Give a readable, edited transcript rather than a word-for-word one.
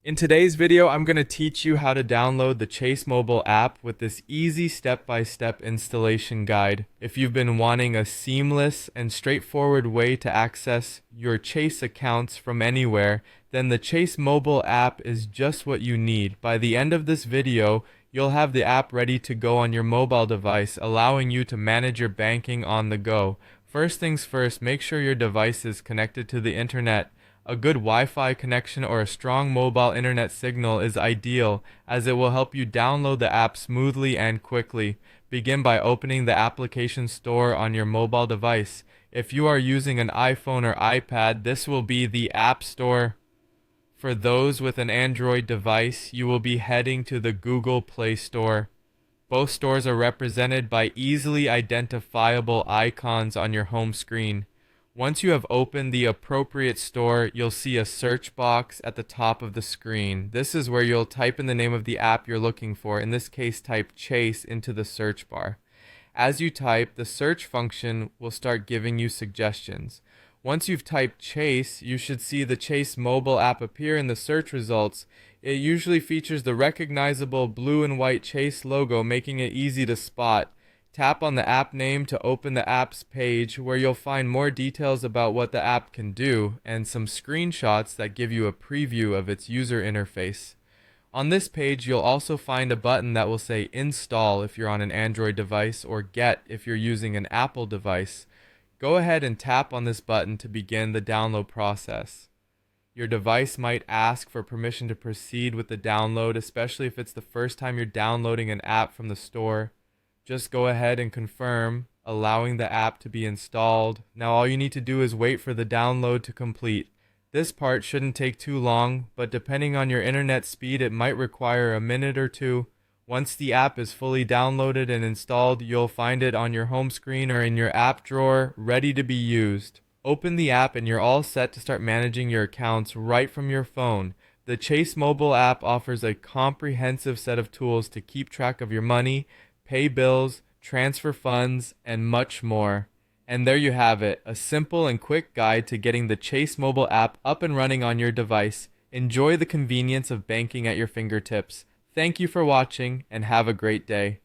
In today's video, I'm going to teach you how to download the Chase mobile app with this easy step-by-step installation guide. If you've been wanting a seamless and straightforward way to access your Chase accounts from anywhere, then the Chase mobile app is just what you need. By the end of this video, you'll have the app ready to go on your mobile device, allowing you to manage your banking on the go. First things first, make sure your device is connected to the internet. A good Wi-Fi connection or a strong mobile internet signal is ideal, as it will help you download the app smoothly and quickly. Begin by opening the application store on your mobile device. If you are using an iPhone or iPad, this will be the App Store. For those with an Android device, you will be heading to the Google Play Store. Both stores are represented by easily identifiable icons on your home screen. Once you have opened the appropriate store, you'll see a search box at the top of the screen. This is where you'll type in the name of the app you're looking for. In this case, type Chase into the search bar. As you type, the search function will start giving you suggestions. Once you've typed Chase, you should see the Chase mobile app appear in the search results. It usually features the recognizable blue and white Chase logo, making it easy to spot. Tap on the app name to open the app's page, where you'll find more details about what the app can do and some screenshots that give you a preview of its user interface. On this page, you'll also find a button that will say Install if you're on an Android device or Get if you're using an Apple device. Go ahead and tap on this button to begin the download process. Your device might ask for permission to proceed with the download, especially if it's the first time you're downloading an app from the store. Just go ahead and confirm, allowing the app to be installed. Now all you need to do is wait for the download to complete. This part shouldn't take too long, but depending on your internet speed, it might require a minute or two. Once the app is fully downloaded and installed, you'll find it on your home screen or in your app drawer, ready to be used. Open the app and you're all set to start managing your accounts right from your phone. The Chase mobile app offers a comprehensive set of tools to keep track of your money, pay bills, transfer funds, and much more. And there you have it, a simple and quick guide to getting the Chase mobile app up and running on your device. Enjoy the convenience of banking at your fingertips. Thank you for watching and have a great day.